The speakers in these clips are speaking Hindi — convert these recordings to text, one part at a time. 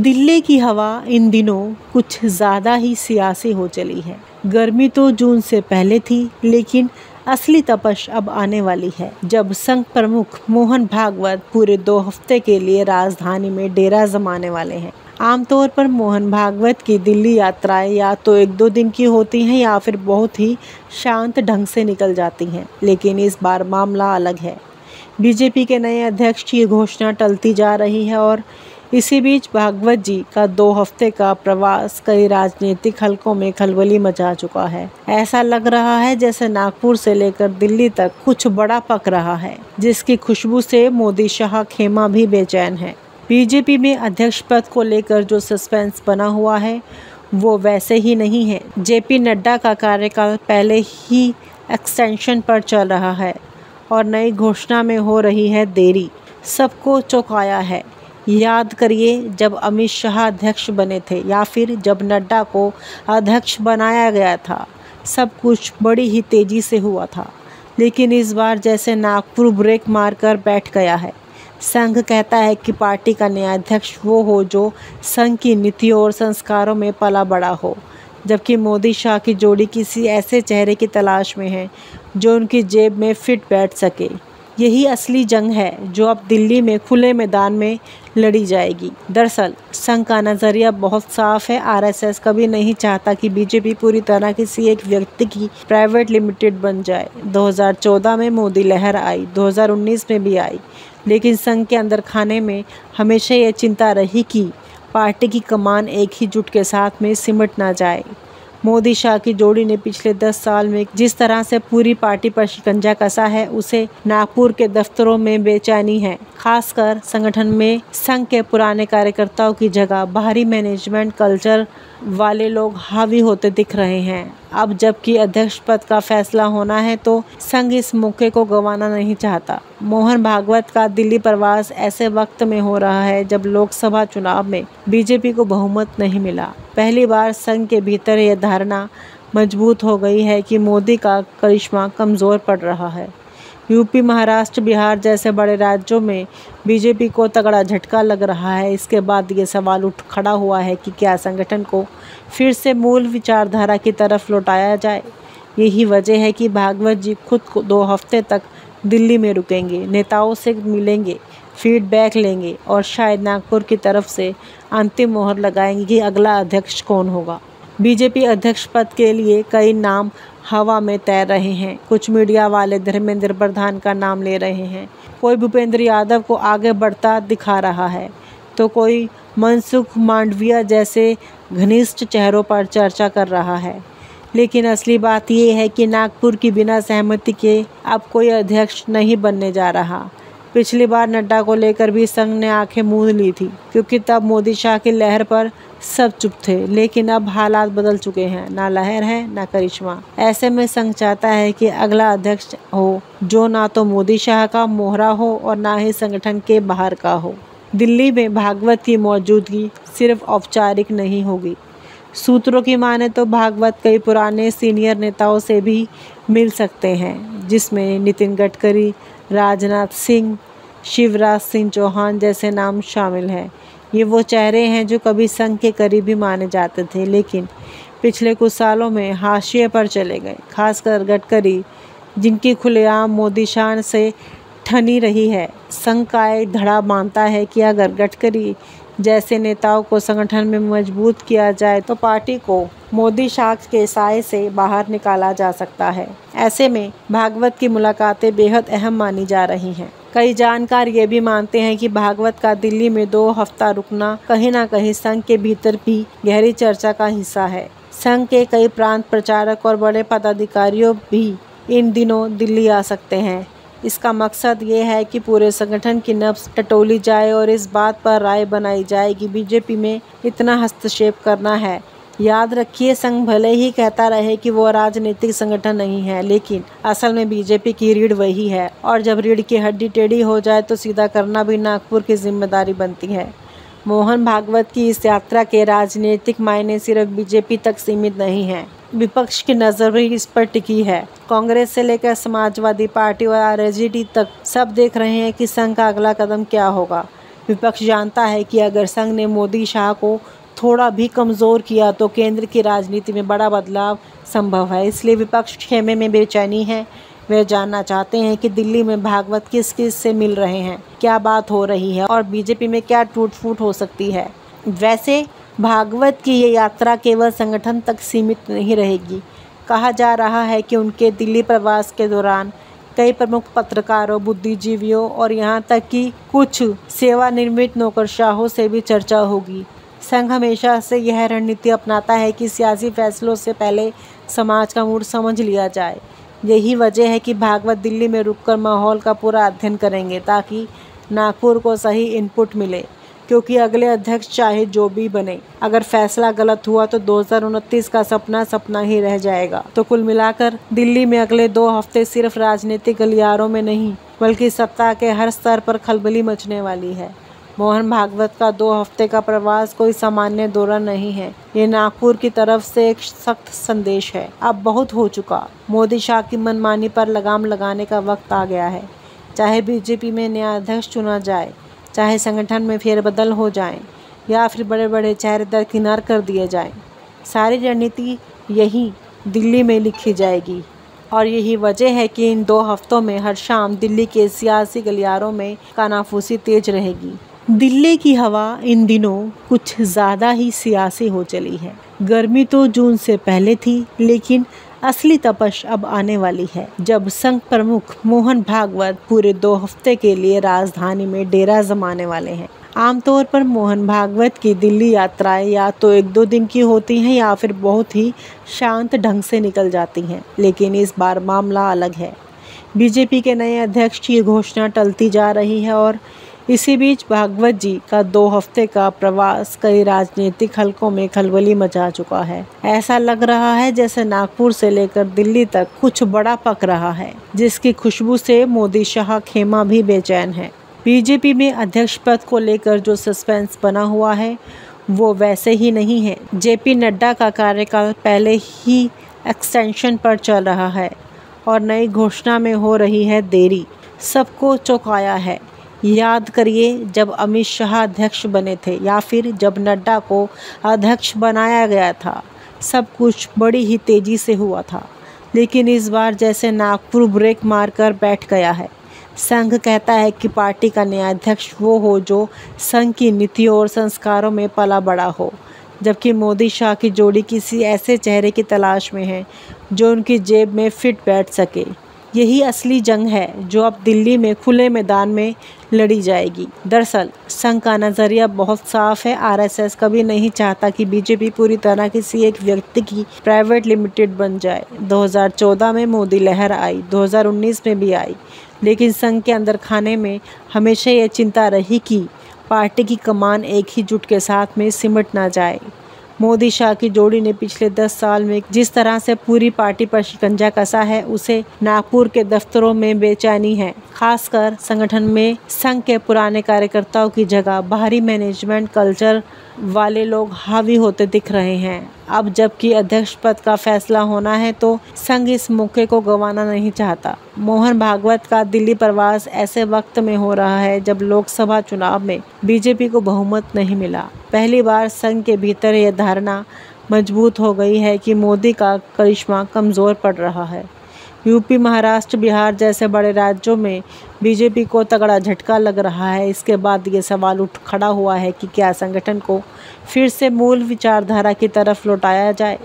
दिल्ली की हवा इन दिनों कुछ ज़्यादा ही सियासी हो चली है। गर्मी तो जून से पहले थी, लेकिन असली तपश अब आने वाली है, जब संघ प्रमुख मोहन भागवत पूरे 2 हफ्ते के लिए राजधानी में डेरा जमाने वाले हैं। आमतौर पर मोहन भागवत की दिल्ली यात्राएं या तो 1-2 दिन की होती हैं या फिर बहुत ही शांत ढंग से निकल जाती हैं, लेकिन इस बार मामला अलग है। बीजेपी के नए अध्यक्ष की घोषणा टलती जा रही है और इसी बीच भागवत जी का 2 हफ्ते का प्रवास कई राजनीतिक हलकों में खलबली मचा चुका है। ऐसा लग रहा है जैसे नागपुर से लेकर दिल्ली तक कुछ बड़ा पक रहा है, जिसकी खुशबू से मोदी शाह खेमा भी बेचैन है। बीजेपी में अध्यक्ष पद को लेकर जो सस्पेंस बना हुआ है वो वैसे ही नहीं है। जेपी नड्डा का कार्यकाल पहले ही एक्सटेंशन पर चल रहा है और नई घोषणा में हो रही है देरी, सबको चौंकाया है। याद करिए जब अमित शाह अध्यक्ष बने थे या फिर जब नड्डा को अध्यक्ष बनाया गया था, सब कुछ बड़ी ही तेजी से हुआ था। लेकिन इस बार जैसे नागपुर ब्रेक मारकर बैठ गया है। संघ कहता है कि पार्टी का नया अध्यक्ष वो हो जो संघ की नीतियों और संस्कारों में पला बड़ा हो, जबकि मोदी शाह की जोड़ी किसी ऐसे चेहरे की तलाश में है जो उनकी जेब में फिट बैठ सके। यही असली जंग है जो अब दिल्ली में खुले मैदान में लड़ी जाएगी। दरअसल संघ का नज़रिया बहुत साफ है। आरएसएस कभी नहीं चाहता कि बीजेपी पूरी तरह किसी एक व्यक्ति की प्राइवेट लिमिटेड बन जाए। 2014 में मोदी लहर आई, 2019 में भी आई, लेकिन संघ के अंदर खाने में हमेशा ये चिंता रही कि पार्टी की कमान एक ही जुट के साथ में सिमट ना जाए। मोदी शाह की जोड़ी ने पिछले 10 साल में जिस तरह से पूरी पार्टी पर शिकंजा कसा है, उसे नागपुर के दफ्तरों में बेचैनी है। खासकर संगठन में संघ के पुराने कार्यकर्ताओं की जगह बाहरी मैनेजमेंट कल्चर वाले लोग हावी होते दिख रहे हैं। अब जबकि अध्यक्ष पद का फैसला होना है तो संघ इस मौके को गंवाना नहीं चाहता। मोहन भागवत का दिल्ली प्रवास ऐसे वक्त में हो रहा है जब लोकसभा चुनाव में बीजेपी को बहुमत नहीं मिला। पहली बार संघ के भीतर यह धारणा मजबूत हो गई है कि मोदी का करिश्मा कमज़ोर पड़ रहा है। यूपी, महाराष्ट्र, बिहार जैसे बड़े राज्यों में बीजेपी को तगड़ा झटका लग रहा है। इसके बाद ये सवाल उठ खड़ा हुआ है कि क्या संगठन को फिर से मूल विचारधारा की तरफ लौटाया जाए। यही वजह है कि भागवत जी खुद को 2 हफ्ते तक दिल्ली में रुकेंगे, नेताओं से मिलेंगे, फीडबैक लेंगे और शायद नागपुर की तरफ से अंतिम मोहर लगाएंगे कि अगला अध्यक्ष कौन होगा। बीजेपी अध्यक्ष पद के लिए कई नाम हवा में तैर रहे हैं। कुछ मीडिया वाले धर्मेंद्र प्रधान का नाम ले रहे हैं, कोई भूपेंद्र यादव को आगे बढ़ता दिखा रहा है, तो कोई मनसुख मांडविया जैसे घनिष्ठ चेहरों पर चर्चा कर रहा है। लेकिन असली बात यह है कि नागपुर की बिना सहमति के अब कोई अध्यक्ष नहीं बनने जा रहा। पिछली बार नड्डा को लेकर भी संघ ने आंखें मूंद ली थी, क्योंकि तब मोदी शाह की लहर पर सब चुप थे। लेकिन अब हालात बदल चुके हैं, ना लहर है ना करिश्मा। ऐसे में संघ चाहता है कि अगला अध्यक्ष हो जो ना तो मोदी शाह का मोहरा हो और ना ही संगठन के बाहर का हो। दिल्ली में भागवत की मौजूदगी सिर्फ औपचारिक नहीं होगी। सूत्रों की माने तो भागवत कई पुराने सीनियर नेताओं से भी मिल सकते हैं, जिसमें नितिन गडकरी, राजनाथ सिंह, शिवराज सिंह चौहान जैसे नाम शामिल हैं। ये वो चेहरे हैं जो कभी संघ के करीबी माने जाते थे, लेकिन पिछले कुछ सालों में हाशिए पर चले गए। खासकर गडकरी, जिनकी खुलेआम मोदी शान से ठनी रही है। संघ का एक धड़ा मानता है कि अगर गडकरी जैसे नेताओं को संगठन में मजबूत किया जाए तो पार्टी को मोदी शाह के साए से बाहर निकाला जा सकता है। ऐसे में भागवत की मुलाकातें बेहद अहम मानी जा रही हैं। कई जानकार ये भी मानते हैं कि भागवत का दिल्ली में 2 हफ्ता रुकना कहीं ना कहीं संघ के भीतर भी गहरी चर्चा का हिस्सा है। संघ के कई प्रांत प्रचारक और बड़े पदाधिकारियों भी इन दिनों दिल्ली आ सकते हैं। इसका मकसद ये है कि पूरे संगठन की नब्ज टटोली जाए और इस बात पर राय बनाई जाए कि बीजेपी में इतना हस्तक्षेप करना है। याद रखिए, संघ भले ही कहता रहे कि वो राजनीतिक संगठन नहीं है, लेकिन असल में बीजेपी की रीढ़ वही है और जब रीढ़ की हड्डी टेढ़ी हो जाए तो सीधा करना भी नागपुर की जिम्मेदारी बनती है। मोहन भागवत की इस यात्रा के राजनीतिक मायने सिर्फ बीजेपी तक सीमित नहीं है। विपक्ष की नज़र भी इस पर टिकी है। कांग्रेस से लेकर समाजवादी पार्टी और आरजेडी तक सब देख रहे हैं कि संघ का अगला कदम क्या होगा। विपक्ष जानता है कि अगर संघ ने मोदी शाह को थोड़ा भी कमज़ोर किया तो केंद्र की राजनीति में बड़ा बदलाव संभव है। इसलिए विपक्ष खेमे में बेचैनी है। वे जानना चाहते हैं कि दिल्ली में भागवत किस किस से मिल रहे हैं, क्या बात हो रही है और बीजेपी में क्या टूट फूट हो सकती है। वैसे भागवत की ये यात्रा केवल संगठन तक सीमित नहीं रहेगी। कहा जा रहा है कि उनके दिल्ली प्रवास के दौरान कई प्रमुख पत्रकारों, बुद्धिजीवियों और यहाँ तक कि कुछ सेवानिवृत्त नौकरशाहों से भी चर्चा होगी। संघ हमेशा से यह रणनीति अपनाता है कि सियासी फैसलों से पहले समाज का मूड समझ लिया जाए। यही वजह है कि भागवत दिल्ली में रुककर माहौल का पूरा अध्ययन करेंगे ताकि नागपुर को सही इनपुट मिले, क्योंकि अगले अध्यक्ष चाहे जो भी बने, अगर फैसला गलत हुआ तो 2029 का सपना सपना ही रह जाएगा। तो कुल मिलाकर दिल्ली में अगले 2 हफ्ते सिर्फ राजनीतिक गलियारों में नहीं बल्कि सत्ता के हर स्तर पर खलबली मचने वाली है। मोहन भागवत का 2 हफ्ते का प्रवास कोई सामान्य दौरा नहीं है। ये नागपुर की तरफ से एक सख्त संदेश है। अब बहुत हो चुका। मोदी शाह की मनमानी पर लगाम लगाने का वक्त आ गया है। चाहे बीजेपी में नया अध्यक्ष चुना जाए, चाहे संगठन में फेरबदल हो जाए या फिर बड़े बड़े चेहरे दरकिनार कर दिए जाएं, सारी रणनीति यही दिल्ली में लिखी जाएगी। और यही वजह है कि इन 2 हफ्तों में हर शाम दिल्ली के सियासी गलियारों में कानाफूसी तेज रहेगी। दिल्ली की हवा इन दिनों कुछ ज़्यादा ही सियासी हो चली है। गर्मी तो जून से पहले थी, लेकिन असली तपश अब आने वाली है जब संघ प्रमुख मोहन भागवत पूरे 2 हफ्ते के लिए राजधानी में डेरा जमाने वाले हैं। आमतौर पर मोहन भागवत की दिल्ली यात्राएं या तो 1-2 दिन की होती हैं या फिर बहुत ही शांत ढंग से निकल जाती हैं, लेकिन इस बार मामला अलग है। बीजेपी के नए अध्यक्ष की घोषणा टलती जा रही है और इसी बीच भागवत जी का 2 हफ्ते का प्रवास कई राजनीतिक हलकों में खलबली मचा चुका है। ऐसा लग रहा है जैसे नागपुर से लेकर दिल्ली तक कुछ बड़ा पक रहा है, जिसकी खुशबू से मोदी शाह खेमा भी बेचैन है। बीजेपी में अध्यक्ष पद को लेकर जो सस्पेंस बना हुआ है वो वैसे ही नहीं है। जेपी नड्डा का कार्यकाल पहले ही एक्सटेंशन पर चल रहा है और नई घोषणा में हो रही है देरी। सबको चौंकाया है। याद करिए जब अमित शाह अध्यक्ष बने थे या फिर जब नड्डा को अध्यक्ष बनाया गया था, सब कुछ बड़ी ही तेजी से हुआ था। लेकिन इस बार जैसे नागपुर ब्रेक मारकर बैठ गया है। संघ कहता है कि पार्टी का नया अध्यक्ष वो हो जो संघ की नीतियों और संस्कारों में पला बड़ा हो, जबकि मोदी शाह की जोड़ी किसी ऐसे चेहरे की तलाश में है जो उनकी जेब में फिट बैठ सके। यही असली जंग है जो अब दिल्ली में खुले मैदान में लड़ी जाएगी। दरअसल संघ का नज़रिया बहुत साफ है। आरएसएस कभी नहीं चाहता कि बीजेपी पूरी तरह किसी एक व्यक्ति की प्राइवेट लिमिटेड बन जाए। 2014 में मोदी लहर आई, 2019 में भी आई, लेकिन संघ के अंदर खाने में हमेशा ये चिंता रही कि पार्टी की कमान एक ही जुट के साथ में सिमट ना जाए। मोदी शाह की जोड़ी ने पिछले 10 साल में जिस तरह से पूरी पार्टी पर शिकंजा कसा है, उसे नागपुर के दफ्तरों में बेचैनी है। खासकर संगठन में संघ के पुराने कार्यकर्ताओं की जगह बाहरी मैनेजमेंट कल्चर वाले लोग हावी होते दिख रहे हैं। अब जबकि अध्यक्ष पद का फैसला होना है तो संघ इस मौके को गंवाना नहीं चाहता। मोहन भागवत का दिल्ली प्रवास ऐसे वक्त में हो रहा है जब लोकसभा चुनाव में बीजेपी को बहुमत नहीं मिला। पहली बार संघ के भीतर यह धारणा मजबूत हो गई है कि मोदी का करिश्मा कमज़ोर पड़ रहा है। यूपी, महाराष्ट्र, बिहार जैसे बड़े राज्यों में बीजेपी को तगड़ा झटका लग रहा है। इसके बाद ये सवाल उठ खड़ा हुआ है कि क्या संगठन को फिर से मूल विचारधारा की तरफ लौटाया जाए।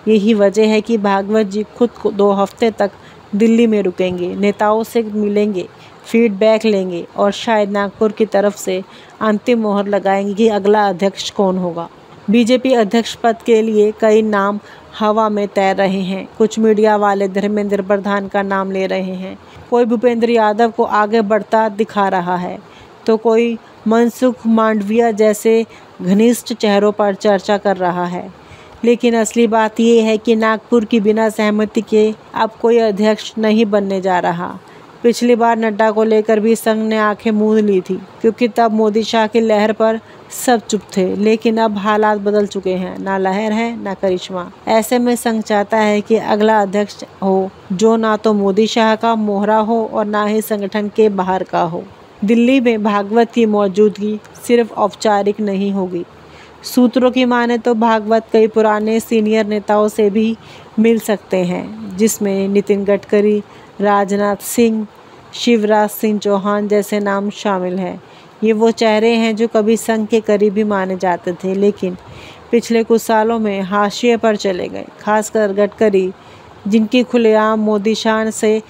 यही वजह है कि भागवत जी खुद को 2 हफ्ते तक दिल्ली में रुकेंगे, नेताओं से मिलेंगे, फीडबैक लेंगे और शायद नागपुर की तरफ से अंतिम मोहर लगाएंगे कि अगला अध्यक्ष कौन होगा। बीजेपी अध्यक्ष पद के लिए कई नाम हवा में तैर रहे हैं। कुछ मीडिया वाले धर्मेंद्र प्रधान का नाम ले रहे हैं, कोई भूपेंद्र यादव को आगे बढ़ता दिखा रहा है, तो कोई मनसुख मांडविया जैसे घनिष्ठ चेहरों पर चर्चा कर रहा है। लेकिन असली बात यह है कि नागपुर की बिना सहमति के अब कोई अध्यक्ष नहीं बनने जा रहा। पिछली बार नड्डा को लेकर भी संघ ने आंखें मूंद ली थी, क्योंकि तब मोदी शाह की लहर पर सब चुप थे। लेकिन अब हालात बदल चुके हैं, ना लहर है ना करिश्मा। ऐसे में संघ चाहता है कि अगला अध्यक्ष हो जो ना तो मोदी शाह का मोहरा हो और ना ही संगठन के बाहर का हो। दिल्ली में भागवत की मौजूदगी सिर्फ औपचारिक नहीं होगी। सूत्रों की माने तो भागवत कई पुराने सीनियर नेताओं से भी मिल सकते हैं, जिसमें नितिन गडकरी, राजनाथ सिंह, शिवराज सिंह चौहान जैसे नाम शामिल हैं। ये वो चेहरे हैं जो कभी संघ के करीबी माने जाते थे, लेकिन पिछले कुछ सालों में हाशिए पर चले गए। खासकर गडकरी, जिनकी खुलेआम मोदी शान से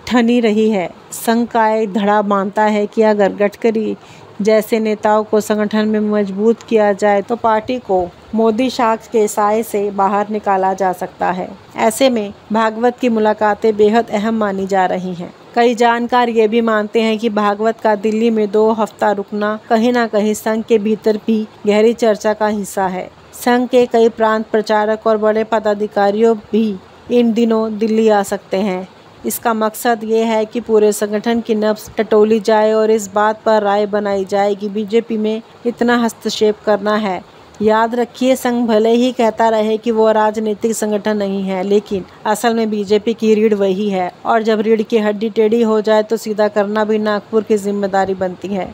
ठनी रही है। संघ का एक धड़ा मानता है कि अगर गडकरी जैसे नेताओं को संगठन में मजबूत किया जाए तो पार्टी को मोदी शाख के साए से बाहर निकाला जा सकता है। ऐसे में भागवत की मुलाकातें बेहद अहम मानी जा रही हैं। कई जानकार ये भी मानते हैं कि भागवत का दिल्ली में 2 हफ्ता रुकना कहीं न कहीं संघ के भीतर भी गहरी चर्चा का हिस्सा है। संघ के कई प्रांत प्रचारक और बड़े पदाधिकारियों भी इन दिनों दिल्ली आ सकते हैं। इसका मकसद ये है कि पूरे संगठन की नब्ज टटोली जाए और इस बात पर राय बनाई जाए कि बीजेपी में इतना हस्तक्षेप करना है। याद रखिए, संघ भले ही कहता रहे कि वो राजनीतिक संगठन नहीं है, लेकिन असल में बीजेपी की रीढ़ वही है, और जब रीढ़ की हड्डी टेढ़ी हो जाए तो सीधा करना भी नागपुर की जिम्मेदारी बनती है।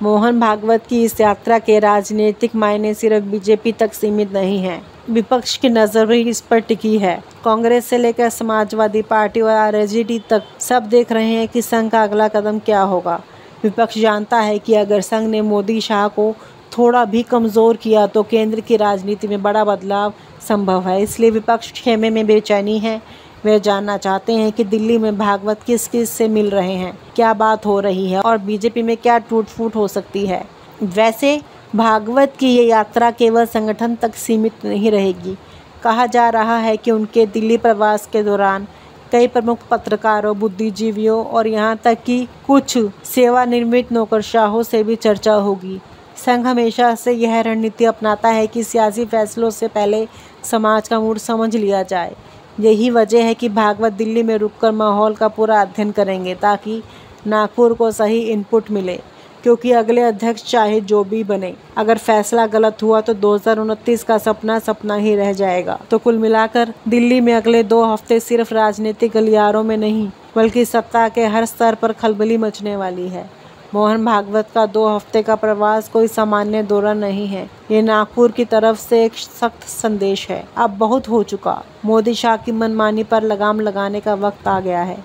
मोहन भागवत की इस यात्रा के राजनीतिक मायने सिर्फ बीजेपी तक सीमित नहीं है। विपक्ष की नज़र भी इस पर टिकी है। कांग्रेस से लेकर समाजवादी पार्टी और आरजेडी तक सब देख रहे हैं कि संघ का अगला कदम क्या होगा। विपक्ष जानता है कि अगर संघ ने मोदी शाह को थोड़ा भी कमज़ोर किया तो केंद्र की राजनीति में बड़ा बदलाव संभव है। इसलिए विपक्ष खेमे में बेचैनी है। वे जानना चाहते हैं कि दिल्ली में भागवत किस किस से मिल रहे हैं, क्या बात हो रही है और बीजेपी में क्या टूट फूट हो सकती है। वैसे भागवत की ये यात्रा केवल संगठन तक सीमित नहीं रहेगी। कहा जा रहा है कि उनके दिल्ली प्रवास के दौरान कई प्रमुख पत्रकारों, बुद्धिजीवियों और यहाँ तक कि कुछ सेवानिवृत्त नौकरशाहों से भी चर्चा होगी। संघ हमेशा से यह रणनीति अपनाता है कि सियासी फैसलों से पहले समाज का मूड समझ लिया जाए। यही वजह है कि भागवत दिल्ली में रुककर माहौल का पूरा अध्ययन करेंगे, ताकि नागपुर को सही इनपुट मिले, क्योंकि अगले अध्यक्ष चाहे जो भी बने, अगर फैसला गलत हुआ तो 2029 का सपना सपना ही रह जाएगा। तो कुल मिलाकर दिल्ली में अगले 2 हफ्ते सिर्फ राजनीतिक गलियारों में नहीं, बल्कि सत्ता के हर स्तर पर खलबली मचने वाली है। मोहन भागवत का 2 हफ्ते का प्रवास कोई सामान्य दौरा नहीं है। ये नागपुर की तरफ से एक सख्त संदेश है। अब बहुत हो चुका। मोदी शाह की मनमानी पर लगाम लगाने का वक्त आ गया है।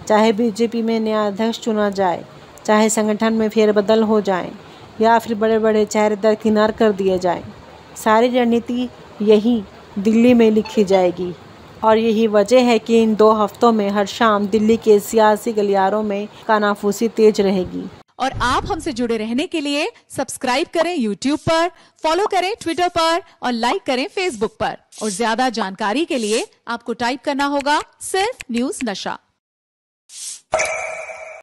चाहे बीजेपी में नया अध्यक्ष चुना जाए, चाहे संगठन में फेरबदल हो जाए, या फिर बड़े बड़े चेहरे दरकिनार कर दिए जाएं, सारी रणनीति यही दिल्ली में लिखी जाएगी। और यही वजह है कि इन 2 हफ्तों में हर शाम दिल्ली के सियासी गलियारों में कानाफूसी तेज रहेगी। और आप हमसे जुड़े रहने के लिए सब्सक्राइब करें YouTube पर, फॉलो करें Twitter पर और लाइक करें Facebook पर। और ज्यादा जानकारी के लिए आपको टाइप करना होगा सिर्फ न्यूज़ नशा।